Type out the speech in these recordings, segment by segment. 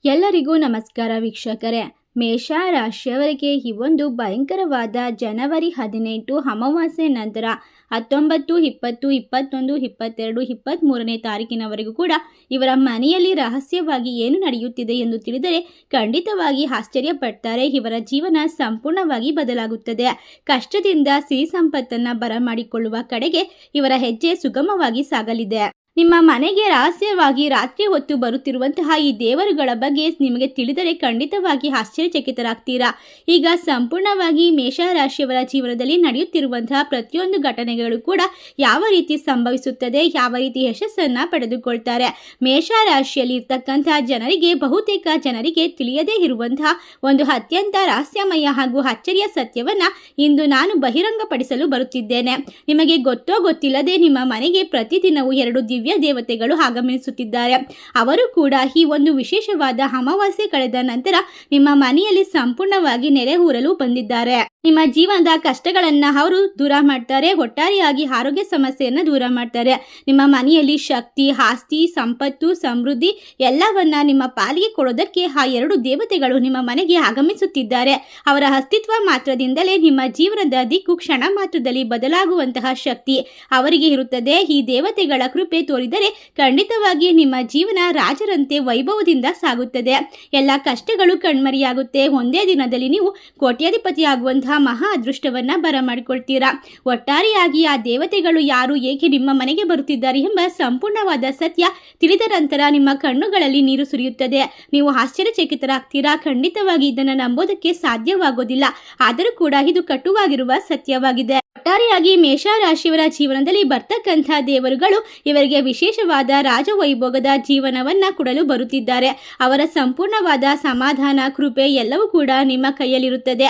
ಎಲ್ಲರಿಗೂ ನಮಸ್ಕಾರ ವೀಕ್ಷಕರೇ. ಮೇಷ ರಾಶಿಯವರಿಗೆ ಈ ಒಂದು ಭಯಂಕರವಾದ ಜನವರಿ 18 ಅಮಾವಾಸ್ಯೆ ನಂತರ 19, 20, 21, 22, 23ನೇ ತಾರೀಕಿನವರೆಗೂ ಕೂಡ ಇವರ ಮನೆಯಲ್ಲಿ ರಹಸ್ಯವಾಗಿ ಏನು ನಡೆಯುತ್ತಿದೆ ಎಂದು ತಿಳಿದರೆ ಖಂಡಿತವಾಗಿ ಆಶ್ಚರ್ಯಪಡ್ತಾರೆ. ಇವರ ಜೀವನ ಸಂಪೂರ್ಣವಾಗಿ ಬದಲಾಗುತ್ತದೆ. ಕಷ್ಟದಿಂದ ಸಿರಿ ಸಂಪತ್ತನ್ನು ಬರಮಾಡಿಕೊಳ್ಳುವ ಕಡೆಗೆ ಇವರ ಹೆಜ್ಜೆ ಸುಗಮವಾಗಿ ಸಾಗಲಿದೆ. ನಿಮ್ಮ ಮನೆಗೆ ರಹಸ್ಯವಾಗಿ ರಾತ್ರಿ ಹೊತ್ತು ಬರುತ್ತಿರುವಂತಹ ಈ ದೇವರುಗಳ ಬಗ್ಗೆ ನಿಮಗೆ ತಿಳಿದರೆ ಖಂಡಿತವಾಗಿ ಆಶ್ಚರ್ಯಚಕಿತರಾಗ್ತೀರಾ. ಈಗ ಸಂಪೂರ್ಣವಾಗಿ ಮೇಷರಾಶಿಯವರ ಜೀವನದಲ್ಲಿ ನಡೆಯುತ್ತಿರುವಂತಹ ಪ್ರತಿಯೊಂದು ಘಟನೆಗಳು ಕೂಡ ಯಾವ ರೀತಿ ಸಂಭವಿಸುತ್ತದೆ, ಯಾವ ರೀತಿ ಯಶಸ್ಸನ್ನು ಪಡೆದುಕೊಳ್ತಾರೆ. ಮೇಷರಾಶಿಯಲ್ಲಿ ಇರ್ತಕ್ಕಂತಹ ಜನರಿಗೆ, ಬಹುತೇಕ ಜನರಿಗೆ ತಿಳಿಯದೇ ಇರುವಂತಹ ಒಂದು ಅತ್ಯಂತ ರಹಸ್ಯಮಯ ಹಾಗೂ ಅಚ್ಚರಿಯ ಸತ್ಯವನ್ನ ಇಂದು ನಾನು ಬಹಿರಂಗಪಡಿಸಲು ಬರುತ್ತಿದ್ದೇನೆ. ನಿಮಗೆ ಗೊತ್ತೋ ಗೊತ್ತಿಲ್ಲದೆ ನಿಮ್ಮ ಮನೆಗೆ ಪ್ರತಿದಿನವೂ 2 ದಿವ್ಯ ದೇವತೆಗಳು ಆಗಮಿಸುತ್ತಿದ್ದಾರೆ. ಅವರು ಕೂಡ ಈ ಒಂದು ವಿಶೇಷವಾದ ಅಮಾವಾಸ್ಯೆ ಕಳೆದ ನಂತರ ನಿಮ್ಮ ಮನೆಯಲ್ಲಿ ಸಂಪೂರ್ಣವಾಗಿ ನೆರೆಹೂರಲು ಬಂದಿದ್ದಾರೆ. ನಿಮ್ಮ ಜೀವನದ ಕಷ್ಟಗಳನ್ನು ಅವರು ದೂರ ಮಾಡ್ತಾರೆ. ಒಟ್ಟಾರೆಯಾಗಿ ಆರೋಗ್ಯ ಸಮಸ್ಯೆಯನ್ನು ದೂರ ಮಾಡ್ತಾರೆ. ನಿಮ್ಮ ಮನೆಯಲ್ಲಿ ಶಕ್ತಿ, ಆಸ್ತಿ, ಸಂಪತ್ತು, ಸಮೃದ್ಧಿ ಎಲ್ಲವನ್ನ ನಿಮ್ಮ ಪಾಲಿಗೆ ಕೊಡೋದಕ್ಕೆ ಆ 2 ದೇವತೆಗಳು ನಿಮ್ಮ ಮನೆಗೆ ಆಗಮಿಸುತ್ತಿದ್ದಾರೆ. ಅವರ ಅಸ್ತಿತ್ವ ಮಾತ್ರದಿಂದಲೇ ನಿಮ್ಮ ಜೀವನದ ದಿಕ್ಕು ಕ್ಷಣ ಮಾತ್ರದಲ್ಲಿ ಬದಲಾಗುವಂತಹ ಶಕ್ತಿ ಅವರಿಗೆ ಇರುತ್ತದೆ. ಈ ದೇವತೆಗಳ ಕೃಪೆ ತೋರಿದರೆ ಖಂಡಿತವಾಗಿ ನಿಮ್ಮ ಜೀವನ ರಾಜರಂತೆ ವೈಭವದಿಂದ ಸಾಗುತ್ತದೆ. ಎಲ್ಲ ಕಷ್ಟಗಳು ಕಣ್ಮರಿಯಾಗುತ್ತೆ. ಒಂದೇ ದಿನದಲ್ಲಿ ನೀವು ಕೋಟ್ಯಾಧಿಪತಿ ಆಗುವಂತಹ ಮಹಾ ಅದೃಷ್ಟವನ್ನ ಬರಮಾಡಿಕೊಳ್ತೀರಾ. ಒಟ್ಟಾರೆಯಾಗಿ ಆ ದೇವತೆಗಳು ಯಾರು, ಏಕೆ ನಿಮ್ಮ ಮನೆಗೆ ಬರುತ್ತಿದ್ದಾರೆ ಎಂಬ ಸಂಪೂರ್ಣವಾದ ಸತ್ಯ ತಿಳಿದ ನಂತರ ನಿಮ್ಮ ಕಣ್ಣುಗಳಲ್ಲಿ ನೀರು ಸುರಿಯುತ್ತದೆ. ನೀವು ಆಶ್ಚರ್ಯಚಕಿತರಾಗ್ತೀರಾ. ಖಂಡಿತವಾಗಿ ಇದನ್ನು ನಂಬೋದಕ್ಕೆ ಸಾಧ್ಯವಾಗೋದಿಲ್ಲ. ಆದರೂ ಕೂಡ ಇದು ಕಟುವಾಗಿರುವ ಸತ್ಯವಾಗಿದೆ. ಒಟ್ಟಾರೆಯಾಗಿ ಮೇಷರಾಶಿಯವರ ಜೀವನದಲ್ಲಿ ಬರ್ತಕ್ಕಂಥ ದೇವರುಗಳು ಇವರಿಗೆ ವಿಶೇಷವಾದ ರಾಜವೈಭೋಗದ ಜೀವನವನ್ನ ಕೊಡಲು ಬರುತ್ತಿದ್ದಾರೆ. ಅವರ ಸಂಪೂರ್ಣವಾದ ಸಮಾಧಾನ, ಕೃಪೆ ಎಲ್ಲವೂ ಕೂಡ ನಿಮ್ಮ ಕೈಯಲ್ಲಿರುತ್ತದೆ.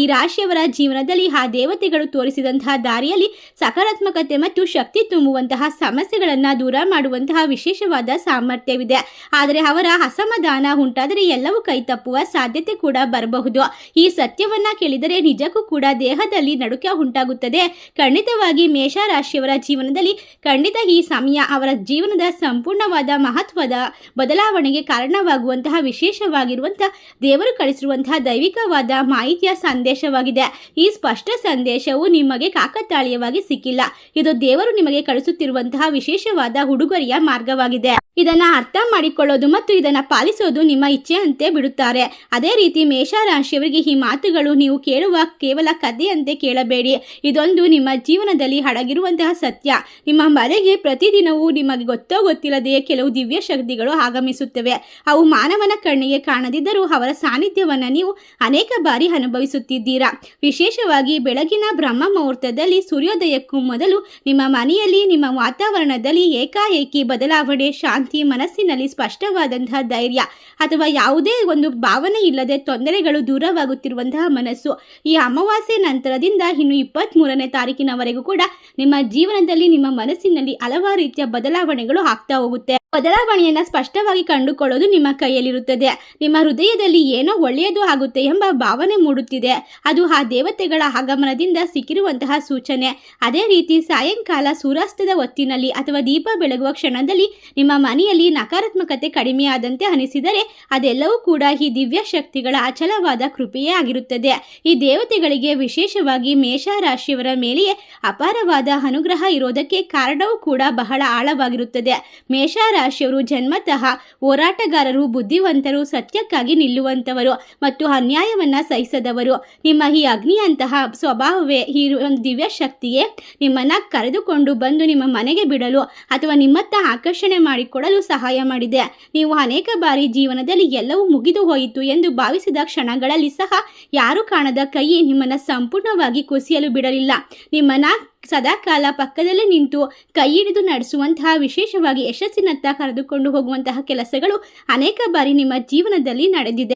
ಈ ರಾಶಿಯವರ ಜೀವನದಲ್ಲಿ ಆ ದೇವತೆಗಳು ತೋರಿಸಿದಂತಹ ದಾರಿಯಲ್ಲಿ ಸಕಾರಾತ್ಮಕತೆ ಮತ್ತು ಶಕ್ತಿ ತುಂಬುವಂತಹ ಸಮಸ್ಯೆಗಳನ್ನು ದೂರ ಮಾಡುವಂತಹ ವಿಶೇಷವಾದ ಸಾಮರ್ಥ್ಯವಿದೆ. ಆದರೆ ಅವರ ಅಸಮಾಧಾನ ಉಂಟಾದರೆ ಎಲ್ಲವೂ ಕೈ ತಪ್ಪುವ ಸಾಧ್ಯತೆ ಕೂಡ ಬರಬಹುದು. ಈ ಸತ್ಯವನ್ನ ಕೇಳಿದರೆ ನಿಜಕ್ಕೂ ಕೂಡ ದೇಹದಲ್ಲಿ ನಡುಕ ಉಂಟಾಗುತ್ತದೆ. ಖಂಡಿತವಾಗಿ ಮೇಷರಾಶಿಯವರ ಜೀವನದಲ್ಲಿ ಖಂಡಿತ ಈ ಸಮಯ ಅವರ ಜೀವನದ ಸಂಪೂರ್ಣವಾದ ಮಹತ್ವದ ಬದಲಾವಣೆಗೆ ಕಾರಣವಾಗುವಂತಹ ವಿಶೇಷವಾಗಿರುವಂತಹ ದೇವರು ಕಳಿಸಿರುವಂತಹ ದೈವಿಕವಾದ ಮಾಹಿತಿಯ ಸಂದೇಶವಾಗಿದೆ. ಈ ಸ್ಪಷ್ಟ ಸಂದೇಶವು ನಿಮಗೆ ಕಾಕತಾಳೀಯವಾಗಿ ಸಿಕ್ಕಿಲ್ಲ. ಇದು ದೇವರು ನಿಮಗೆ ಕಳಿಸುತ್ತಿರುವಂತಹ ವಿಶೇಷವಾದ ಉಡುಗೊರೆಯ ಮಾರ್ಗವಾಗಿದೆ. ಇದನ್ನ ಅರ್ಥ ಮಾಡಿಕೊಳ್ಳೋದು ಮತ್ತು ಇದನ್ನ ಪಾಲಿಸೋದು ನಿಮ್ಮ ಇಚ್ಛೆಯಂತೆ ಬಿಡುತ್ತಾರೆ. ಅದೇ ರೀತಿ ಮೇಷರಾಶಿಯವರಿಗೆ ಈ ಮಾತುಗಳು ನೀವು ಕೇಳುವ ಕೇವಲ ಕಥೆಯಂತೆ ಕೇಳಬೇಡಿ. ಇದೊಂದು ನಿಮ್ಮ ಜೀವನದಲ್ಲಿ ಅಡಗಿರುವಂತಹ ಸತ್ಯ. ನಿಮ್ಮ ಮನೆಗೆ ಪ್ರತಿದಿನವೂ ನಿಮಗೆ ಗೊತ್ತೋ ಗೊತ್ತಿಲ್ಲದೆಯೇ ಕೆಲವು ದಿವ್ಯ ಶಕ್ತಿಗಳು ಆಗಮಿಸುತ್ತವೆ. ಅವು ಮಾನವನ ಕಣ್ಣಿಗೆ ಕಾಣದಿದ್ದರೂ ಅವರ ಸಾನ್ನಿಧ್ಯವನ್ನು ನೀವು ಅನೇಕ ಬಾರಿ ಅನುಭವಿಸುತ್ತಿದ್ದೀರಾ. ವಿಶೇಷವಾಗಿ ಬೆಳಗಿನ ಬ್ರಹ್ಮ ಮುಹೂರ್ತದಲ್ಲಿ ಸೂರ್ಯೋದಯಕ್ಕೂ ಮೊದಲು ನಿಮ್ಮ ಮನೆಯಲ್ಲಿ, ನಿಮ್ಮ ವಾತಾವರಣದಲ್ಲಿ ಏಕಾಏಕಿ ಬದಲಾವಣೆ, ಶಾಂತಿ, ಮನಸ್ಸಿನಲ್ಲಿ ಸ್ಪಷ್ಟವಾದಂತಹ ಧೈರ್ಯ ಅಥವಾ ಯಾವುದೇ ಒಂದು ಭಾವನೆ ಇಲ್ಲದೆ ತೊಂದರೆಗಳು ದೂರವಾಗುತ್ತಿರುವಂತಹ ಮನಸ್ಸು. ಈ ಅಮಾವಾಸ್ಯೆ ನಂತರದಿಂದ ಇನ್ನು 23ನೇ ತಾರೀಕಿನವರೆಗೂ ಕೂಡ ನಿಮ್ಮ ಜೀವನದಲ್ಲಿ, ನಿಮ್ಮ ಮನಸ್ಸಿನಲ್ಲಿ ಹಲವಾರು ರೀತಿಯ ಬದಲಾವಣೆಗಳು ಆಗ್ತಾ ಹೋಗುತ್ತೆ. ಬದಲಾವಣೆಯನ್ನು ಸ್ಪಷ್ಟವಾಗಿ ಕಂಡುಕೊಳ್ಳೋದು ನಿಮ್ಮ ಕೈಯಲ್ಲಿರುತ್ತದೆ. ನಿಮ್ಮ ಹೃದಯದಲ್ಲಿ ಏನೋ ಒಳ್ಳೆಯದು ಆಗುತ್ತೆ ಎಂಬ ಭಾವನೆ ಮೂಡುತ್ತಿದೆ. ಅದು ಆ ದೇವತೆಗಳ ಆಗಮನದಿಂದ ಸಿಕ್ಕಿರುವಂತಹ ಸೂಚನೆ. ಅದೇ ರೀತಿ ಸಾಯಂಕಾಲ ಸೂರ್ಯಾಸ್ತದ ಹೊತ್ತಿನಲ್ಲಿ ಅಥವಾ ದೀಪ ಬೆಳಗುವ ಕ್ಷಣದಲ್ಲಿ ನಿಮ್ಮ ಮನೆಯಲ್ಲಿ ನಕಾರಾತ್ಮಕತೆ ಕಡಿಮೆಯಾದಂತೆ ಅನಿಸಿದರೆ ಅದೆಲ್ಲವೂ ಕೂಡ ಈ ದಿವ್ಯ ಶಕ್ತಿಗಳ ಅಚಲವಾದ ಕೃಪೆಯೇ ಆಗಿರುತ್ತದೆ. ಈ ದೇವತೆಗಳಿಗೆ ವಿಶೇಷವಾಗಿ ಮೇಷರಾಶಿಯವರ ಮೇಲೆಯೇ ಅಪಾರವಾದ ಅನುಗ್ರಹ ಇರೋದಕ್ಕೆ ಕಾರಣವೂ ಕೂಡ ಬಹಳ ಆಳವಾಗಿರುತ್ತದೆ. ಮೇಷರಾಶಿಯವರು ಜನ್ಮತಃ ಹೋರಾಟಗಾರರು, ಬುದ್ಧಿವಂತರು, ಸತ್ಯಕ್ಕಾಗಿ ನಿಲ್ಲುವಂಥವರು ಮತ್ತು ಅನ್ಯಾಯವನ್ನ ಸಹಿಸದವರು. ನಿಮ್ಮ ಈ ಅಗ್ನಿಯಂತಹ ಸ್ವಭಾವವೇ ಈ ಒಂದು ದಿವ್ಯ ಶಕ್ತಿಯೇ ನಿಮ್ಮನ್ನ ಕರೆದುಕೊಂಡು ಬಂದು ನಿಮ್ಮ ಮನೆಗೆ ಬಿಡಲು ಅಥವಾ ನಿಮ್ಮತ್ತ ಆಕರ್ಷಣೆ ಮಾಡಿಕೊಡಲು ಸಹಾಯ ಮಾಡಿದೆ. ನೀವು ಅನೇಕ ಬಾರಿ ಜೀವನದಲ್ಲಿ ಎಲ್ಲವೂ ಮುಗಿದು ಹೋಯಿತು ಎಂದು ಭಾವಿಸಿದ ಕ್ಷಣಗಳಲ್ಲಿ ಸಹ ಯಾರು ಕಾಣದ ಕೈ ನಿಮ್ಮನ್ನ ಸಂಪೂರ್ಣವಾಗಿ ಕುಸಿಯಲು ಬಿಡಲಿಲ್ಲ. ನಿಮ್ಮನ್ನ ಸದಾಕಾಲ ಪಕ್ಕದಲ್ಲೇ ನಿಂತು ಕೈ ಹಿಡಿದು ನಡೆಸುವಂತಹ, ವಿಶೇಷವಾಗಿ ಯಶಸ್ಸಿನತ್ತ ಕರೆದುಕೊಂಡು ಹೋಗುವಂತಹ ಕೆಲಸಗಳು ಅನೇಕ ಬಾರಿ ನಿಮ್ಮ ಜೀವನದಲ್ಲಿ ನಡೆದಿದೆ.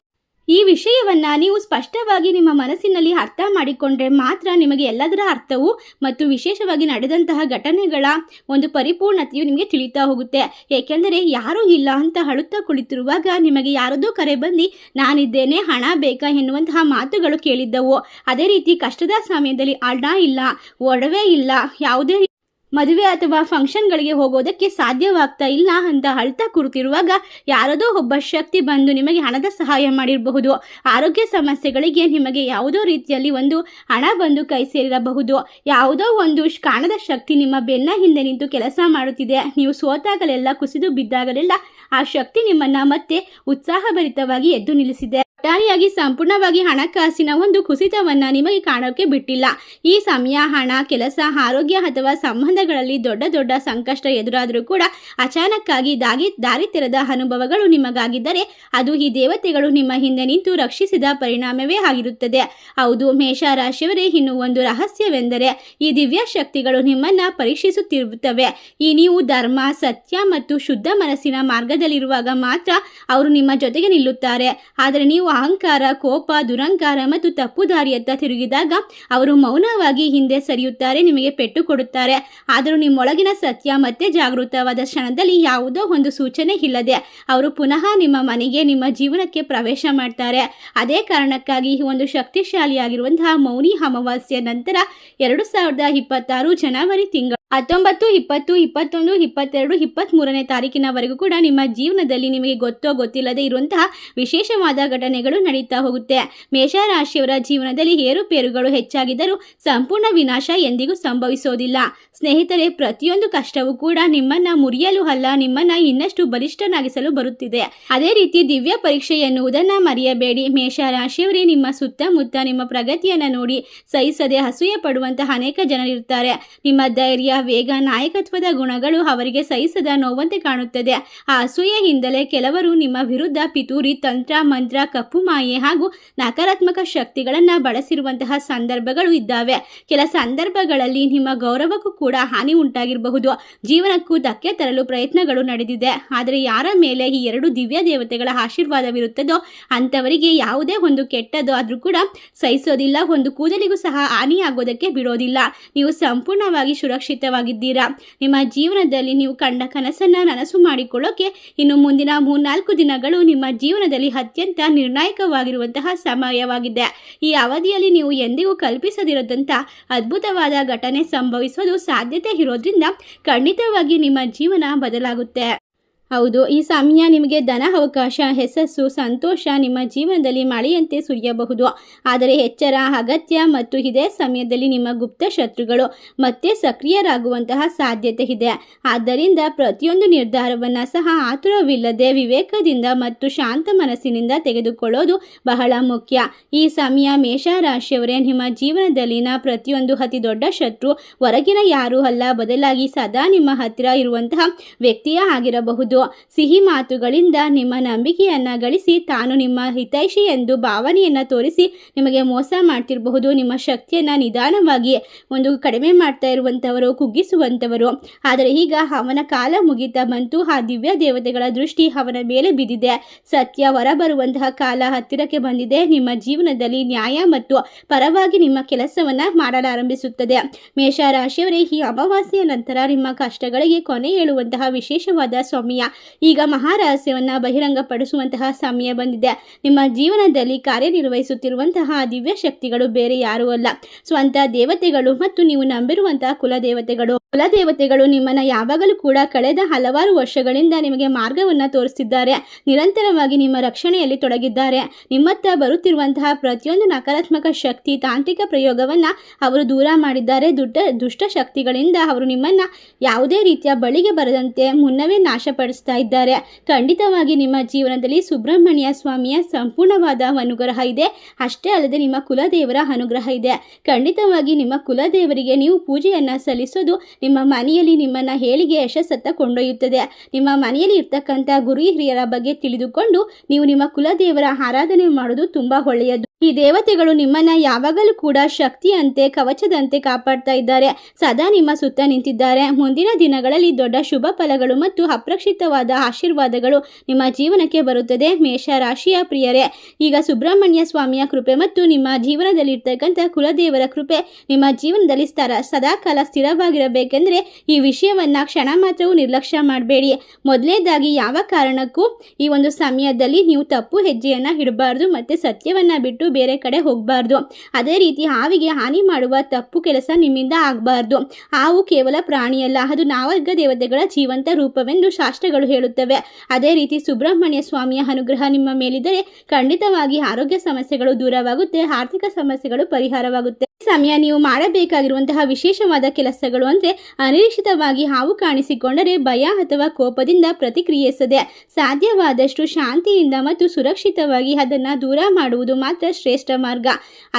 ಈ ವಿಷಯವನ್ನ ನೀವು ಸ್ಪಷ್ಟವಾಗಿ ನಿಮ್ಮ ಮನಸ್ಸಿನಲ್ಲಿ ಅರ್ಥ ಮಾಡಿಕೊಂಡ್ರೆ ಮಾತ್ರ ನಿಮಗೆ ಎಲ್ಲದರ ಅರ್ಥವು ಮತ್ತು ವಿಶೇಷವಾಗಿ ನಡೆದಂತಹ ಘಟನೆಗಳ ಒಂದು ಪರಿಪೂರ್ಣತೆಯು ನಿಮಗೆ ತಿಳಿತಾ ಹೋಗುತ್ತೆ. ಏಕೆಂದರೆ ಯಾರೂ ಇಲ್ಲ ಅಂತ ಅಳುತ್ತಾ ಕುಳಿತಿರುವಾಗ ನಿಮಗೆ ಯಾರದೋ ಕರೆ ಬಂದು ನಾನಿದ್ದೇನೆ, ಹಣ ಬೇಕಾ ಎನ್ನುವಂತಹ ಮಾತುಗಳು ಕೇಳಿದ್ದವು. ಅದೇ ರೀತಿ ಕಷ್ಟದ ಸಮಯದಲ್ಲಿ ಹಣ ಇಲ್ಲ, ಒಡವೆ ಇಲ್ಲ, ಯಾವುದೇ ಮದುವೆ ಅಥವಾ ಫಂಕ್ಷನ್ಗಳಿಗೆ ಹೋಗೋದಕ್ಕೆ ಸಾಧ್ಯವಾಗ್ತಾ ಇಲ್ಲ ಅಂತ ಅಳ್ತಾ ಕೂರುತ್ತಿರುವಾಗ ಯಾರದೋ ಒಬ್ಬ ಶಕ್ತಿ ಬಂದು ನಿಮಗೆ ಹಣದ ಸಹಾಯ ಮಾಡಿರಬಹುದು. ಆರೋಗ್ಯ ಸಮಸ್ಯೆಗಳಿಗೆ ನಿಮಗೆ ಯಾವುದೋ ರೀತಿಯಲ್ಲಿ ಒಂದು ಹಣ ಬಂದು ಕೈ ಸೇರಿರಬಹುದು. ಯಾವುದೋ ಒಂದು ಕಾಣದ ಶಕ್ತಿ ನಿಮ್ಮ ಬೆನ್ನ ಹಿಂದೆ ನಿಂತು ಕೆಲಸ ಮಾಡುತ್ತಿದೆ. ನೀವು ಸೋತಾಗಲೆಲ್ಲ, ಕುಸಿದು ಬಿದ್ದಾಗಲೆಲ್ಲ ಆ ಶಕ್ತಿ ನಿಮ್ಮನ್ನ ಮತ್ತೆ ಉತ್ಸಾಹಭರಿತವಾಗಿ ಎದ್ದು ನಿಲ್ಲಿಸಿದೆ. ಒಟ್ಟಾರೆಯಾಗಿ ಸಂಪೂರ್ಣವಾಗಿ ಹಣಕಾಸಿನ ಒಂದು ಕುಸಿತವನ್ನ ನಿಮಗೆ ಕಾಣೋಕೆ ಬಿಟ್ಟಿಲ್ಲ. ಈ ಸಮಯ ಹಣ, ಕೆಲಸ, ಆರೋಗ್ಯ ಅಥವಾ ಸಂಬಂಧಗಳಲ್ಲಿ ದೊಡ್ಡ ದೊಡ್ಡ ಸಂಕಷ್ಟ ಎದುರಾದರೂ ಕೂಡ ಅಚಾನಕ್ಕಾಗಿ ದಾರಿ ತೆರೆದ ಅನುಭವಗಳು ನಿಮಗಾಗಿದ್ದರೆ ಅದು ಈ ದೇವತೆಗಳು ನಿಮ್ಮ ಹಿಂದೆ ನಿಂತು ರಕ್ಷಿಸಿದ ಪರಿಣಾಮವೇ ಆಗಿರುತ್ತದೆ. ಹೌದು, ಮೇಷ ರಾಶಿಯವರೇ, ಇನ್ನು ಒಂದು ರಹಸ್ಯವೆಂದರೆ ಈ ದಿವ್ಯ ಶಕ್ತಿಗಳು ನಿಮ್ಮನ್ನ ಪರೀಕ್ಷಿಸುತ್ತಿರುತ್ತವೆ. ನೀವು ಧರ್ಮ, ಸತ್ಯ ಮತ್ತು ಶುದ್ಧ ಮನಸ್ಸಿನ ಮಾರ್ಗದಲ್ಲಿರುವಾಗ ಮಾತ್ರ ಅವರು ನಿಮ್ಮ ಜೊತೆಗೆ ನಿಲ್ಲುತ್ತಾರೆ. ಆದರೆ ನೀವು ಅಹಂಕಾರ, ಕೋಪ, ದುರಂಕಾರ ಮತ್ತು ತಪ್ಪು ದಾರಿಯತ್ತ ತಿರುಗಿದಾಗ ಅವರು ಮೌನವಾಗಿ ಹಿಂದೆ ಸರಿಯುತ್ತಾರೆ, ನಿಮಗೆ ಪೆಟ್ಟು ಕೊಡುತ್ತಾರೆ. ಆದರೂ ನಿಮ್ಮೊಳಗಿನ ಸತ್ಯ ಮತ್ತೆ ಜಾಗೃತವಾದ ಕ್ಷಣದಲ್ಲಿ ಯಾವುದೋ ಒಂದು ಸೂಚನೆ ಇಲ್ಲದೆ ಅವರು ಪುನಃ ನಿಮ್ಮ ಮನೆಗೆ, ನಿಮ್ಮ ಜೀವನಕ್ಕೆ ಪ್ರವೇಶ ಮಾಡ್ತಾರೆ. ಅದೇ ಕಾರಣಕ್ಕಾಗಿ ಒಂದು ಶಕ್ತಿಶಾಲಿಯಾಗಿರುವಂತಹ ಮೌನಿ ಅಮಾವಾಸ್ಯೆ ನಂತರ 2026 ಜನವರಿ ತಿಂಗಳು 19, 20, 21, 22, 23ನೇ ತಾರೀಕಿನವರೆಗೂ ಕೂಡ ನಿಮ್ಮ ಜೀವನದಲ್ಲಿ ನಿಮಗೆ ಗೊತ್ತೋ ಗೊತ್ತಿಲ್ಲದೆ ಇರುವಂತಹ ವಿಶೇಷವಾದ ಘಟನೆಗಳು ನಡೀತಾ ಹೋಗುತ್ತೆ. ಮೇಷರಾಶಿಯವರ ಜೀವನದಲ್ಲಿ ಏರುಪೇರುಗಳು ಹೆಚ್ಚಾಗಿದ್ದರೂ ಸಂಪೂರ್ಣ ವಿನಾಶ ಎಂದಿಗೂ ಸಂಭವಿಸೋದಿಲ್ಲ. ಸ್ನೇಹಿತರೆ, ಪ್ರತಿಯೊಂದು ಕಷ್ಟವೂ ಕೂಡ ನಿಮ್ಮನ್ನ ಮುರಿಯಲು ಅಲ್ಲ, ನಿಮ್ಮನ್ನ ಇನ್ನಷ್ಟು ಬಲಿಷ್ಠನಾಗಿಸಲು ಬರುತ್ತಿದೆ. ಅದೇ ರೀತಿ ದಿವ್ಯ ಪರೀಕ್ಷೆ ಎನ್ನುವುದನ್ನು ಮರೆಯಬೇಡಿ. ಮೇಷರಾಶಿಯವರೇ, ನಿಮ್ಮ ಸುತ್ತಮುತ್ತ ನಿಮ್ಮ ಪ್ರಗತಿಯನ್ನ ನೋಡಿ ಸಹಿಸದೆ ಅಸೂಯೆ ಪಡುವಂತಹ ಅನೇಕ ಜನರಿರ್ತಾರೆ. ನಿಮ್ಮ ಧೈರ್ಯ, ವೇಗ, ನಾಯಕತ್ವದ ಗುಣಗಳು ಅವರಿಗೆ ಸಹಿಸದ ನೋವಂತೆ ಕಾಣುತ್ತದೆ. ಆ ಅಸೂಯೆಯಿಂದಲೇ ಕೆಲವರು ನಿಮ್ಮ ವಿರುದ್ಧ ಪಿತೂರಿ, ತಂತ್ರ, ಮಂತ್ರ, ಕಪ್ಪು ಮಾಯೆ ಹಾಗೂ ನಕಾರಾತ್ಮಕ ಶಕ್ತಿಗಳನ್ನು ಬಳಸಿರುವಂತಹ ಸಂದರ್ಭಗಳು ಇದ್ದಾವೆ. ಕೆಲ ಸಂದರ್ಭಗಳಲ್ಲಿ ನಿಮ್ಮ ಗೌರವಕ್ಕೂ ಕೂಡ ಹಾನಿ ಉಂಟಾಗಿರಬಹುದು. ಜೀವನಕ್ಕೂ ಧಕ್ಕೆ ತರಲು ಪ್ರಯತ್ನಗಳು ನಡೆದಿದೆ. ಆದರೆ ಯಾರ ಮೇಲೆ ಈ ಎರಡು ದಿವ್ಯ ದೇವತೆಗಳ ಆಶೀರ್ವಾದವಿರುತ್ತದೋ ಅಂಥವರಿಗೆ ಯಾವುದೇ ಒಂದು ಕೆಟ್ಟದ್ದು ಆದರೂ ಕೂಡ ಸಹಿಸೋದಿಲ್ಲ. ಒಂದು ಕೂದಲಿಗೂ ಸಹ ಹಾನಿಯಾಗೋದಕ್ಕೆ ಬಿಡೋದಿಲ್ಲ. ನೀವು ಸಂಪೂರ್ಣವಾಗಿ ಸುರಕ್ಷಿತವಾಗಿದ್ದೀರಾ. ನಿಮ್ಮ ಜೀವನದಲ್ಲಿ ನೀವು ಕಂಡ ಕನಸನ್ನು ನನಸು ಮಾಡಿಕೊಳ್ಳೋಕೆ ಇನ್ನು ಮುಂದಿನ 3-4 ದಿನಗಳು ನಿಮ್ಮ ಜೀವನದಲ್ಲಿ ಅತ್ಯಂತ ನಿರ್ಣಾಯಕವಾಗಿರುವಂತಹ ಸಮಯವಾಗಿದೆ. ಈ ಅವಧಿಯಲ್ಲಿ ನೀವು ಎಂದಿಗೂ ಕಲ್ಪಿಸದಿರದಂಥ ಅದ್ಭುತವಾದ ಘಟನೆ ಸಂಭವಿಸೋದು ಸಾಧ್ಯತೆ ಇರೋದ್ರಿಂದ ಖಂಡಿತವಾಗಿ ನಿಮ್ಮ ಜೀವನ ಬದಲಾಗುತ್ತೆ. ಹೌದು, ಈ ಸಮಯ ನಿಮಗೆ ಧನ, ಅವಕಾಶ, ಯಶಸ್ಸು, ಸಂತೋಷ ನಿಮ್ಮ ಜೀವನದಲ್ಲಿ ಮಳೆಯಂತೆ ಸುರಿಯಬಹುದು. ಆದರೆ ಎಚ್ಚರ ಅಗತ್ಯ. ಮತ್ತು ಇದೇ ಸಮಯದಲ್ಲಿ ನಿಮ್ಮ ಗುಪ್ತ ಶತ್ರುಗಳು ಮತ್ತೆ ಸಕ್ರಿಯರಾಗುವಂತಹ ಸಾಧ್ಯತೆ ಇದೆ. ಆದ್ದರಿಂದ ಪ್ರತಿಯೊಂದು ನಿರ್ಧಾರವನ್ನು ಸಹ ಆತುರವಿಲ್ಲದೆ ವಿವೇಕದಿಂದ ಮತ್ತು ಶಾಂತ ಮನಸ್ಸಿನಿಂದ ತೆಗೆದುಕೊಳ್ಳೋದು ಬಹಳ ಮುಖ್ಯ. ಈ ಸಮಯ ಮೇಷರಾಶಿಯವರೇ, ನಿಮ್ಮ ಜೀವನದಲ್ಲಿನ ಪ್ರತಿಯೊಂದು ಅತಿ ದೊಡ್ಡ ಶತ್ರು ಹೊರಗಿನ ಯಾರೂ ಅಲ್ಲ, ಬದಲಾಗಿ ಸದಾ ನಿಮ್ಮ ಹತ್ತಿರ ಇರುವಂತಹ ವ್ಯಕ್ತಿಯೇ ಆಗಿರಬಹುದು. ಸಿಹಿ ಮಾತುಗಳಿಂದ ನಿಮ್ಮ ನಂಬಿಕೆಯನ್ನ ಗಳಿಸಿ ತಾನು ನಿಮ್ಮ ಹಿತೈಷಿ ಎಂದು ಭಾವನೆಯನ್ನ ತೋರಿಸಿ ನಿಮಗೆ ಮೋಸ ಮಾಡ್ತಿರಬಹುದು. ನಿಮ್ಮ ಶಕ್ತಿಯನ್ನ ನಿಧಾನವಾಗಿ ಒಂದು ಕಡಿಮೆ ಮಾಡ್ತಾ ಇರುವಂಥವರು, ಕುಗ್ಗಿಸುವಂಥವರು. ಆದರೆ ಈಗ ಅವನ ಕಾಲ ಮುಗಿತಾ ಬಂತು. ಆ ದಿವ್ಯ ದೇವತೆಗಳ ದೃಷ್ಟಿ ಅವನ ಮೇಲೆ ಬಿದ್ದಿದೆ. ಸತ್ಯ ಹೊರಬರುವಂತಹ ಕಾಲ ಹತ್ತಿರಕ್ಕೆ ಬಂದಿದೆ. ನಿಮ್ಮ ಜೀವನದಲ್ಲಿ ನ್ಯಾಯ ಮತ್ತು ಪರವಾಗಿ ನಿಮ್ಮ ಕೆಲಸವನ್ನ ಮಾಡಲಾರಂಭಿಸುತ್ತದೆ. ಮೇಷರಾಶಿಯವರೇ, ಈ ಅಮಾವಾಸ್ಯೆಯ ನಂತರ ನಿಮ್ಮ ಕಷ್ಟಗಳಿಗೆ ಕೊನೆ ಹೇಳುವಂತಹ ವಿಶೇಷವಾದ ಸಮಯ. ಈಗ ಮಹಾರಹಸ್ಯವನ್ನು ಬಹಿರಂಗಪಡಿಸುವಂತಹ ಸಮಯ ಬಂದಿದೆ. ನಿಮ್ಮ ಜೀವನದಲ್ಲಿ ಕಾರ್ಯನಿರ್ವಹಿಸುತ್ತಿರುವಂತಹ ದಿವ್ಯ ಶಕ್ತಿಗಳು ಬೇರೆ ಯಾರೂ ಅಲ್ಲ, ಸ್ವಂತ ದೇವತೆಗಳು ಮತ್ತು ನೀವು ನಂಬಿರುವಂತಹ ಕುಲದೇವತೆಗಳು ನಿಮ್ಮನ್ನ ಯಾವಾಗಲೂ ಕೂಡ ಕಳೆದ ಹಲವಾರು ವರ್ಷಗಳಿಂದ ನಿಮಗೆ ಮಾರ್ಗವನ್ನು ತೋರಿಸಿದ್ದಾರೆ. ನಿರಂತರವಾಗಿ ನಿಮ್ಮ ರಕ್ಷಣೆಯಲ್ಲಿ ತೊಡಗಿದ್ದಾರೆ. ನಿಮ್ಮತ್ತ ಬರುತ್ತಿರುವಂತಹ ಪ್ರತಿಯೊಂದು ನಕಾರಾತ್ಮಕ ಶಕ್ತಿ, ತಾಂತ್ರಿಕ ಪ್ರಯೋಗವನ್ನ ಅವರು ದೂರ ಮಾಡಿದ್ದಾರೆ. ದುಷ್ಟ ಶಕ್ತಿಗಳಿಂದ ಅವರು ನಿಮ್ಮನ್ನ ಯಾವುದೇ ರೀತಿಯ ಬಳಿಗೆ ಬರದಂತೆ ಮುನ್ನವೇ ನಾಶಪಡಿಸ್ತಾ ಇದ್ದಾರೆ. ಖಂಡಿತವಾಗಿ ನಿಮ್ಮ ಜೀವನದಲ್ಲಿ ಸುಬ್ರಹ್ಮಣ್ಯ ಸ್ವಾಮಿಯ ಸಂಪೂರ್ಣವಾದ ಅನುಗ್ರಹ ಇದೆ. ಅಷ್ಟೇ ಅಲ್ಲದೆ ನಿಮ್ಮ ಕುಲದೇವರ ಅನುಗ್ರಹ ಇದೆ. ಖಂಡಿತವಾಗಿ ನಿಮ್ಮ ಕುಲದೇವರಿಗೆ ನೀವು ಪೂಜೆಯನ್ನ ಸಲ್ಲಿಸೋದು ನಿಮ್ಮ ಮನೆಯಲ್ಲಿ ನಿಮ್ಮನ್ನ ಹೇಳಿಗೆ ಯಶಸ್ಸತ್ತ ಕೊಂಡೊಯ್ಯುತ್ತದೆ. ನಿಮ್ಮ ಮನೆಯಲ್ಲಿ ಇರ್ತಕ್ಕಂಥ ಗುರು ಹಿರಿಯರ ಬಗ್ಗೆ ತಿಳಿದುಕೊಂಡು ನೀವು ನಿಮ್ಮ ಕುಲದೇವರ ಆರಾಧನೆ ಮಾಡೋದು ತುಂಬಾ ಒಳ್ಳೆಯದು. ಈ ದೇವತೆಗಳು ನಿಮ್ಮನ್ನ ಯಾವಾಗಲೂ ಕೂಡ ಶಕ್ತಿಯಂತೆ, ಕವಚದಂತೆ ಕಾಪಾಡ್ತಾ ಇದ್ದಾರೆ. ಸದಾ ನಿಮ್ಮ ಸುತ್ತ ನಿಂತಿದ್ದಾರೆ. ಮುಂದಿನ ದಿನಗಳಲ್ಲಿ ದೊಡ್ಡ ಶುಭ ಫಲಗಳು ಮತ್ತು ಅಪ್ರಕ್ಷಿತವಾದ ಆಶೀರ್ವಾದಗಳು ನಿಮ್ಮ ಜೀವನಕ್ಕೆ ಬರುತ್ತದೆ. ಮೇಷರಾಶಿಯ ಪ್ರಿಯರೇ, ಈಗ ಸುಬ್ರಹ್ಮಣ್ಯ ಸ್ವಾಮಿಯ ಕೃಪೆ ಮತ್ತು ನಿಮ್ಮ ಜೀವನದಲ್ಲಿರ್ತಕ್ಕಂಥ ಕುಲದೇವರ ಕೃಪೆ ನಿಮ್ಮ ಜೀವನದಲ್ಲಿ ಸದಾಕಾಲ ಸ್ಥಿರವಾಗಿರಬೇಕೆಂದರೆ ಈ ವಿಷಯವನ್ನ ಕ್ಷಣ ಮಾತ್ರವೂ ನಿರ್ಲಕ್ಷ್ಯ ಮಾಡಬೇಡಿ. ಮೊದಲನೇದಾಗಿ, ಯಾವ ಕಾರಣಕ್ಕೂ ಈ ಒಂದು ಸಮಯದಲ್ಲಿ ನೀವು ತಪ್ಪು ಹೆಜ್ಜೆಯನ್ನ ಇಡಬಾರ್ದು. ಮತ್ತೆ ಸತ್ಯವನ್ನ ಬಿಟ್ಟು ಬೇರೆ ಕಡೆ ಹೋಗಬಾರ್ದು. ಅದೇ ರೀತಿ ಹಾವಿಗೆ ಹಾನಿ ಮಾಡುವ ತಪ್ಪು ಕೆಲಸ ನಿಮ್ಮಿಂದ ಆಗಬಾರ್ದು. ಹಾವು ಕೇವಲ ಪ್ರಾಣಿಯಲ್ಲ, ಅದು ನಾವರ್ಗ ದೇವತೆಗಳ ಜೀವಂತ ರೂಪವೆಂದು ಶಾಸ್ತ್ರಗಳು ಹೇಳುತ್ತವೆ. ಅದೇ ರೀತಿ ಸುಬ್ರಹ್ಮಣ್ಯ ಸ್ವಾಮಿಯ ಅನುಗ್ರಹ ನಿಮ್ಮ ಮೇಲಿದ್ದರೆ ಖಂಡಿತವಾಗಿ ಆರೋಗ್ಯ ಸಮಸ್ಯೆಗಳು ದೂರವಾಗುತ್ತೆ, ಆರ್ಥಿಕ ಸಮಸ್ಯೆಗಳು ಪರಿಹಾರವಾಗುತ್ತೆ. ಈ ಸಮಯ ನೀವು ಮಾಡಬೇಕಾಗಿರುವಂತಹ ವಿಶೇಷವಾದ ಕೆಲಸಗಳು ಅಂದರೆ ಅನಿರೀಕ್ಷಿತವಾಗಿ ಹಾವು ಕಾಣಿಸಿಕೊಂಡರೆ ಭಯ ಅಥವಾ ಕೋಪದಿಂದ ಪ್ರತಿಕ್ರಿಯಿಸದೆ ಸಾಧ್ಯವಾದಷ್ಟು ಶಾಂತಿಯಿಂದ ಮತ್ತು ಸುರಕ್ಷಿತವಾಗಿ ಅದನ್ನು ದೂರ ಮಾಡುವುದು ಮಾತ್ರ ಶ್ರೇಷ್ಠ ಮಾರ್ಗ.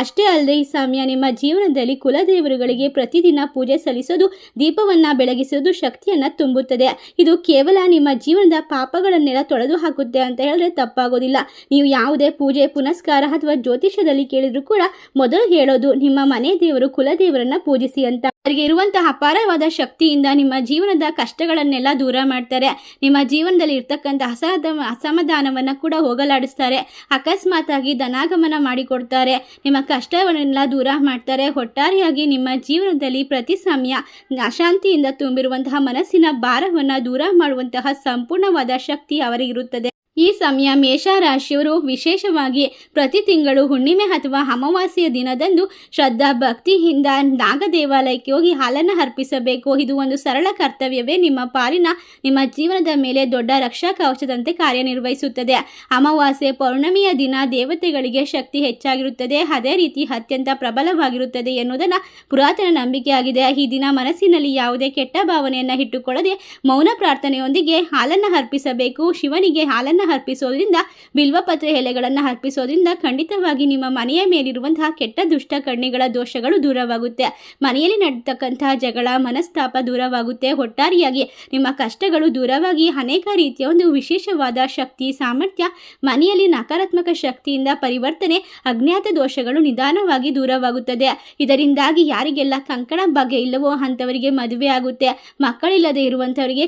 ಅಷ್ಟೇ ಅಲ್ಲದೆ ಈ ಸಮಯ ನಿಮ್ಮ ಜೀವನದಲ್ಲಿ ಕುಲದೇವರುಗಳಿಗೆ ಪ್ರತಿದಿನ ಪೂಜೆ ಸಲ್ಲಿಸೋದು, ದೀಪವನ್ನು ಬೆಳಗಿಸೋದು ಶಕ್ತಿಯನ್ನು ತುಂಬುತ್ತದೆ. ಇದು ಕೇವಲ ನಿಮ್ಮ ಜೀವನದ ಪಾಪಗಳನ್ನೆಲ್ಲ ತೊಳೆದು ಹಾಕುತ್ತೆ ಅಂತ ಹೇಳಿದ್ರೆ ತಪ್ಪಾಗೋದಿಲ್ಲ. ನೀವು ಯಾವುದೇ ಪೂಜೆ ಪುನಸ್ಕಾರ ಅಥವಾ ಜ್ಯೋತಿಷದಲ್ಲಿ ಕೇಳಿದ್ರು ಕೂಡ ಮೊದಲು ಹೇಳೋದು ನಿಮ್ಮ ಮನೆ ದೇವರು ಕುಲದೇವರನ್ನ ಪೂಜಿಸಿ ಅಂತ. ಅವರಿಗೆ ಇರುವಂತಹ ಅಪಾರವಾದ ಶಕ್ತಿಯಿಂದ ನಿಮ್ಮ ಜೀವನದ ಕಷ್ಟಗಳನ್ನೆಲ್ಲ ದೂರ ಮಾಡ್ತಾರೆ. ನಿಮ್ಮ ಜೀವನದಲ್ಲಿ ಇರ್ತಕ್ಕಂಥ ಅಸಮಾಧಾನವನ್ನು ಕೂಡ ಹೋಗಲಾಡಿಸ್ತಾರೆ. ಅಕಸ್ಮಾತ್ ಆಗಿ ಧನಾಗಮನ ಮಾಡಿಕೊಡ್ತಾರೆ. ನಿಮ್ಮ ಕಷ್ಟವನ್ನೆಲ್ಲ ದೂರ ಮಾಡ್ತಾರೆ. ಒಟ್ಟಾರೆಯಾಗಿ ನಿಮ್ಮ ಜೀವನದಲ್ಲಿ ಪ್ರತಿ ಸಮಯ ಅಶಾಂತಿಯಿಂದ ತುಂಬಿರುವಂತಹ ಮನಸ್ಸಿನ ಭಾರವನ್ನು ದೂರ ಮಾಡುವಂತಹ ಸಂಪೂರ್ಣವಾದ ಶಕ್ತಿ ಅವರಿಗಿರುತ್ತದೆ. ಈ ಸಮಯ ಮೇಷರಾಶಿಯವರು ವಿಶೇಷವಾಗಿ ಪ್ರತಿ ತಿಂಗಳು ಹುಣ್ಣಿಮೆ ಅಥವಾ ಅಮಾವಾಸ್ಯೆಯ ದಿನದಂದು ಶ್ರದ್ಧಾ ಭಕ್ತಿಯಿಂದ ನಾಗ ದೇವಾಲಯಕ್ಕೆ ಹೋಗಿ ಹಾಲನ್ನು ಅರ್ಪಿಸಬೇಕು. ಇದು ಒಂದು ಸರಳ ಕರ್ತವ್ಯವೇ ನಿಮ್ಮ ಪಾಲಿನ ನಿಮ್ಮ ಜೀವನದ ಮೇಲೆ ದೊಡ್ಡ ರಕ್ಷಾ ಕವಚದಂತೆ ಕಾರ್ಯನಿರ್ವಹಿಸುತ್ತದೆ. ಅಮಾವಾಸ್ಯೆ ಪೌರ್ಣಮಿಯ ದಿನ ದೇವತೆಗಳಿಗೆ ಶಕ್ತಿ ಹೆಚ್ಚಾಗಿರುತ್ತದೆ, ಅದೇ ರೀತಿ ಅತ್ಯಂತ ಪ್ರಬಲವಾಗಿರುತ್ತದೆ ಎನ್ನುವುದನ್ನು ಪುರಾತನ ನಂಬಿಕೆಯಾಗಿದೆ. ಈ ದಿನ ಮನಸ್ಸಿನಲ್ಲಿ ಯಾವುದೇ ಕೆಟ್ಟ ಭಾವನೆಯನ್ನು ಇಟ್ಟುಕೊಳ್ಳದೆ ಮೌನ ಪ್ರಾರ್ಥನೆಯೊಂದಿಗೆ ಹಾಲನ್ನು ಅರ್ಪಿಸಬೇಕು. ಶಿವನಿಗೆ ಹಾಲನ್ನು ಅರ್ಪಿಸೋದ್ರಿಂದ, ಬಿಲ್ವಪತ್ರೆ ಎಲೆಗಳನ್ನು ಅರ್ಪಿಸೋದ್ರಿಂದ ಖಂಡಿತವಾಗಿ ನಿಮ್ಮ ಮನೆಯ ಮೇಲಿರುವಂತಹ ಕೆಟ್ಟ ದುಷ್ಟ ಕಣ್ಣಿಗಳ ದೋಷಗಳು ದೂರವಾಗುತ್ತೆ. ಮನೆಯಲ್ಲಿ ನಡೆತಕ್ಕಂತಹ ಜಗಳ ಮನಸ್ತಾಪ ದೂರವಾಗುತ್ತೆ. ಒಟ್ಟಾರೆಯಾಗಿ ನಿಮ್ಮ ಕಷ್ಟಗಳು ದೂರವಾಗಿ ಅನೇಕ ರೀತಿಯ ಒಂದು ವಿಶೇಷವಾದ ಶಕ್ತಿ ಸಾಮರ್ಥ್ಯ ಮನೆಯಲ್ಲಿ ನಕಾರಾತ್ಮಕ ಶಕ್ತಿಯಿಂದ ಪರಿವರ್ತನೆ, ಅಜ್ಞಾತ ದೋಷಗಳು ನಿಧಾನವಾಗಿ ದೂರವಾಗುತ್ತದೆ. ಇದರಿಂದಾಗಿ ಯಾರಿಗೆಲ್ಲ ಕಂಕಣ ಭಾಗ್ಯ ಇಲ್ಲವೋ ಅಂಥವರಿಗೆ ಮದುವೆ ಆಗುತ್ತೆ. ಮಕ್ಕಳಿಲ್ಲದೆ ಇರುವಂಥವರಿಗೆ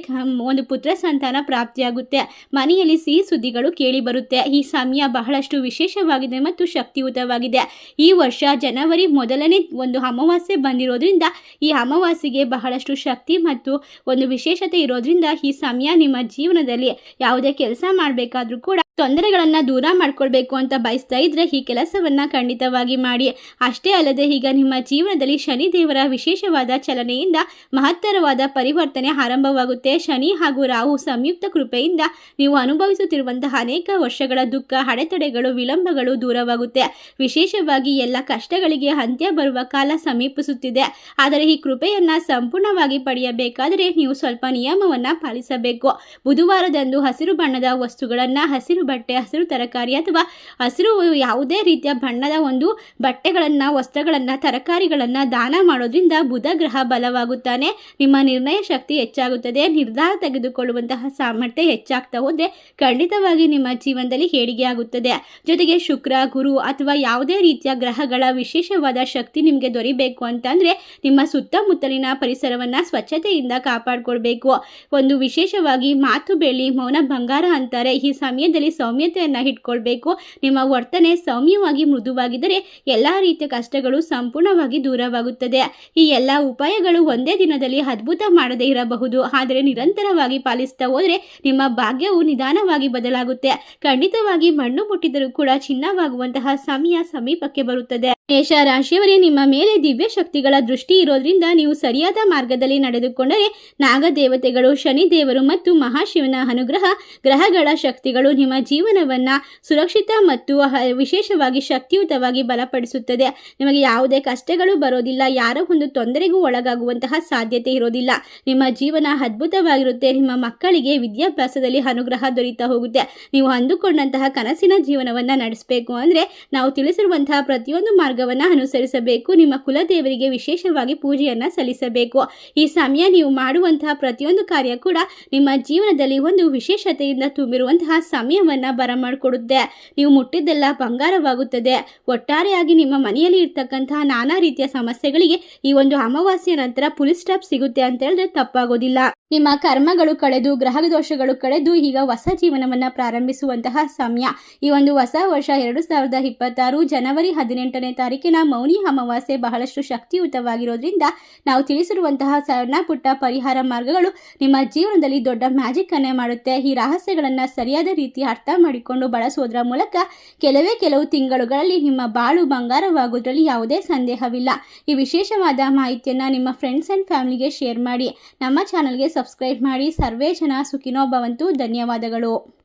ಒಂದು ಪುತ್ರ ಸಂತಾನ ಪ್ರಾಪ್ತಿಯಾಗುತ್ತೆ. ಮನೆಯಲ್ಲಿ ಸಿಹಿ ಸುದ್ದಿಗಳು ಕೇಳಿ ಬರುತ್ತೆ. ಈ ಸಮಯ ಬಹಳಷ್ಟು ವಿಶೇಷವಾಗಿದೆ ಮತ್ತು ಶಕ್ತಿಯುತವಾಗಿದೆ. ಈ ವರ್ಷ ಜನವರಿ ಮೊದಲನೇ ಒಂದು ಅಮಾವಾಸ್ಯೆ ಬಂದಿರೋದ್ರಿಂದ ಈ ಅಮಾವಾಸ್ಯೆಗೆ ಬಹಳಷ್ಟು ಶಕ್ತಿ ಮತ್ತು ಒಂದು ವಿಶೇಷತೆ ಇರೋದ್ರಿಂದ ಈ ಸಮಯ ನಿಮ್ಮ ಜೀವನದಲ್ಲಿ ಯಾವುದೇ ಕೆಲಸ ಮಾಡಬೇಕಾದ್ರೂ ಕೂಡ ತೊಂದರೆಗಳನ್ನು ದೂರ ಮಾಡ್ಕೊಳ್ಬೇಕು ಅಂತ ಬಯಸ್ತಾ ಇದ್ರೆ ಈ ಕೆಲಸವನ್ನು ಖಂಡಿತವಾಗಿ ಮಾಡಿ. ಅಷ್ಟೇ ಅಲ್ಲದೆ ಈಗ ನಿಮ್ಮ ಜೀವನದಲ್ಲಿ ಶನಿ ದೇವರ ವಿಶೇಷವಾದ ಚಲನೆಯಿಂದ ಮಹತ್ತರವಾದ ಪರಿವರ್ತನೆ ಆರಂಭವಾಗುತ್ತೆ. ಶನಿ ಹಾಗೂ ರಾಹು ಸಂಯುಕ್ತ ಕೃಪೆಯಿಂದ ನೀವು ಅನುಭವಿಸುತ್ತಿರುವಂತಹ ಅನೇಕ ವರ್ಷಗಳ ದುಃಖ, ಅಡೆತಡೆಗಳು, ವಿಳಂಬಗಳು ದೂರವಾಗುತ್ತೆ. ವಿಶೇಷವಾಗಿ ಎಲ್ಲ ಕಷ್ಟಗಳಿಗೆ ಅಂತ್ಯ ಬರುವ ಕಾಲ ಸಮೀಪಿಸುತ್ತಿದೆ. ಆದರೆ ಈ ಕೃಪೆಯನ್ನು ಸಂಪೂರ್ಣವಾಗಿ ಪಡೆಯಬೇಕಾದರೆ ನೀವು ಸ್ವಲ್ಪ ನಿಯಮವನ್ನು ಪಾಲಿಸಬೇಕು. ಬುಧವಾರದಂದು ಹಸಿರು ಬಣ್ಣದ ವಸ್ತುಗಳನ್ನು, ಹಸಿರು ಬಟ್ಟೆ, ಹಸಿರು ತರಕಾರಿ ಅಥವಾ ಹಸಿರು ಯಾವುದೇ ರೀತಿಯ ಬಣ್ಣದ ಒಂದು ಬಟ್ಟೆಗಳನ್ನು, ವಸ್ತ್ರಗಳನ್ನು, ತರಕಾರಿಗಳನ್ನು ದಾನ ಮಾಡೋದ್ರಿಂದ ಬುಧ ಗ್ರಹ ಬಲವಾಗುತ್ತಾನೆ. ನಿಮ್ಮ ನಿರ್ಣಯ ಶಕ್ತಿ ಹೆಚ್ಚಾಗುತ್ತದೆ. ನಿರ್ಧಾರ ತೆಗೆದುಕೊಳ್ಳುವಂತಹ ಸಾಮರ್ಥ್ಯ ಹೆಚ್ಚಾಗ್ತಾ ಹೋದರೆ ಖಂಡಿತವಾಗಿ ನಿಮ್ಮ ಜೀವನದಲ್ಲಿ ಏಳಿಗೆ ಆಗುತ್ತದೆ. ಜೊತೆಗೆ ಶುಕ್ರ, ಗುರು ಅಥವಾ ಯಾವುದೇ ರೀತಿಯ ಗ್ರಹಗಳ ವಿಶೇಷವಾದ ಶಕ್ತಿ ನಿಮಗೆ ದೊರೆಯಬೇಕು ಅಂತಂದರೆ ನಿಮ್ಮ ಸುತ್ತಮುತ್ತಲಿನ ಪರಿಸರವನ್ನು ಸ್ವಚ್ಛತೆಯಿಂದ ಕಾಪಾಡಿಕೊಳ್ಬೇಕು. ಒಂದು ವಿಶೇಷವಾಗಿ ಮಾತು ಬೆಳ್ಳಿ, ಮೌನ ಬಂಗಾರ ಅಂತಾರೆ. ಈ ಸಮಯದಲ್ಲಿ ಸೌಮ್ಯತೆಯನ್ನು ಇಟ್ಕೊಳ್ಬೇಕು. ನಿಮ್ಮ ವರ್ತನೆ ಸೌಮ್ಯವಾಗಿ ಮೃದುವಾಗಿದ್ದರೆ ಎಲ್ಲ ರೀತಿಯ ಕಷ್ಟಗಳು ಸಂಪೂರ್ಣವಾಗಿ ದೂರವಾಗುತ್ತದೆ. ಈ ಎಲ್ಲ ಉಪಾಯಗಳು ಒಂದೇ ದಿನದಲ್ಲಿ ಅದ್ಭುತ ಮಾಡದೇ ಇರಬಹುದು, ಆದರೆ ನಿರಂತರವಾಗಿ ಪಾಲಿಸ್ತಾ ಹೋದರೆ ನಿಮ್ಮ ಭಾಗ್ಯವು ನಿಧಾನವಾಗಿ ಬದಲಾಗುತ್ತೆ. ಖಂಡಿತವಾಗಿ ಮಣ್ಣು ಮುಟ್ಟಿದರೂ ಕೂಡ ಚಿನ್ನವಾಗುವಂತಹ ಸಮಯ ಸಮೀಪಕ್ಕೆ ಬರುತ್ತದೆ. ಮೇಷ ರಾಶಿಯವರೇ, ನಿಮ್ಮ ಮೇಲೆ ದಿವ್ಯ ಶಕ್ತಿಗಳ ದೃಷ್ಟಿ ಇರೋದ್ರಿಂದ ನೀವು ಸರಿಯಾದ ಮಾರ್ಗದಲ್ಲಿ ನಡೆದುಕೊಂಡರೆ ನಾಗದೇವತೆಗಳು, ಶನಿದೇವರು ಮತ್ತು ಮಹಾಶಿವನ ಅನುಗ್ರಹ, ಗ್ರಹಗಳ ಶಕ್ತಿಗಳು ನಿಮ್ಮ ಜೀವನವನ್ನು ಸುರಕ್ಷಿತ ಮತ್ತು ವಿಶೇಷವಾಗಿ ಶಕ್ತಿಯುತವಾಗಿ ಬಲಪಡಿಸುತ್ತದೆ. ನಿಮಗೆ ಯಾವುದೇ ಕಷ್ಟಗಳು ಬರೋದಿಲ್ಲ, ಯಾರ ಒಂದು ತೊಂದರೆಗೂ ಒಳಗಾಗುವಂತಹ ಸಾಧ್ಯತೆ ಇರೋದಿಲ್ಲ. ನಿಮ್ಮ ಜೀವನ ಅದ್ಭುತವಾಗಿರುತ್ತೆ. ನಿಮ್ಮ ಮಕ್ಕಳಿಗೆ ವಿದ್ಯಾಭ್ಯಾಸದಲ್ಲಿ ಅನುಗ್ರಹ ದೊರೀತಾ ಹೋಗುತ್ತೆ. ನೀವು ಅಂದುಕೊಂಡಂತಹ ಕನಸಿನ ಜೀವನವನ್ನು ನಡೆಸಬೇಕು ಅಂದರೆ ನಾವು ತಿಳಿಸಿರುವಂತಹ ಪ್ರತಿಯೊಂದು ಮಾರ್ಗವನ್ನು ಅನುಸರಿಸಬೇಕು. ನಿಮ್ಮ ಕುಲದೇವರಿಗೆ ವಿಶೇಷವಾಗಿ ಪೂಜೆಯನ್ನು ಸಲ್ಲಿಸಬೇಕು. ಈ ಸಮಯ ನೀವು ಮಾಡುವಂತಹ ಪ್ರತಿಯೊಂದು ಕಾರ್ಯ ಕೂಡ ನಿಮ್ಮ ಜೀವನದಲ್ಲಿ ಒಂದು ವಿಶೇಷತೆಯಿಂದ ತುಂಬಿರುವಂತಹ ಸಮಯವನ್ನು ಬರಮಾಡಿಕೊಡುತ್ತೆ. ನೀವು ಮುಟ್ಟಿದ್ದೆಲ್ಲ ಬಂಗಾರವಾಗುತ್ತದೆ. ಒಟ್ಟಾರೆಯಾಗಿ ನಿಮ್ಮ ಮನೆಯಲ್ಲಿ ಇರ್ತಕ್ಕಂತಹ ನಾನಾ ರೀತಿಯ ಸಮಸ್ಯೆಗಳಿಗೆ ಈ ಒಂದು ಅಮಾವಾಸ್ಯೆ ನಂತರ ಫುಲ್ ಸ್ಟಾಪ್ ಸಿಗುತ್ತೆ ಅಂತ ಹೇಳಿದ್ರೆ ತಪ್ಪಾಗೋದಿಲ್ಲ. ನಿಮ್ಮ ಕರ್ಮಗಳು ಕಳೆದು, ಗ್ರಹ ದೋಷಗಳು ಕಳೆದು ಈಗ ಹೊಸ ಜೀವನವನ್ನು ಪ್ರಾರಂಭಿಸುವಂತಹ ಸಮಯ. ಈ ಒಂದು ಹೊಸ ವರ್ಷ 2026 ಜನವರಿ 18ನೇ ತಾರೀಕಿನ ಮೌನಿ ಅಮಾವಾಸ್ಯೆ ಬಹಳಷ್ಟು ಶಕ್ತಿಯುತವಾಗಿರೋದ್ರಿಂದ ನಾವು ತಿಳಿಸಿರುವಂತಹ ಸಣ್ಣ ಪುಟ್ಟ ಪರಿಹಾರ ಮಾರ್ಗಗಳು ನಿಮ್ಮ ಜೀವನದಲ್ಲಿ ದೊಡ್ಡ ಮ್ಯಾಜಿಕ್ ಅನ್ನೇ ಮಾಡುತ್ತೆ. ಈ ರಹಸ್ಯಗಳನ್ನು ಸರಿಯಾದ ರೀತಿ ಅರ್ಥ ಅರ್ಥ ಮಾಡಿಕೊಂಡು ಬಳಸೋದ್ರ ಮೂಲಕ ಕೆಲವು ತಿಂಗಳುಗಳಲ್ಲಿ ನಿಮ್ಮ ಬಾಳು ಬಂಗಾರವಾಗೋದ್ರಲ್ಲಿ ಯಾವುದೇ ಸಂದೇಹವಿಲ್ಲ. ಈ ವಿಶೇಷವಾದ ಮಾಹಿತಿಯನ್ನು ನಿಮ್ಮ ಫ್ರೆಂಡ್ಸ್ ಆ್ಯಂಡ್ ಫ್ಯಾಮಿಲಿಗೆ ಶೇರ್ ಮಾಡಿ. ನಮ್ಮ ಚಾನಲ್ಗೆ ಸಬ್ಸ್ಕ್ರೈಬ್ ಮಾಡಿ. ಸರ್ವೇ ಜನ ಸುಖಿನೋ ಭವಂತು. ಧನ್ಯವಾದಗಳು.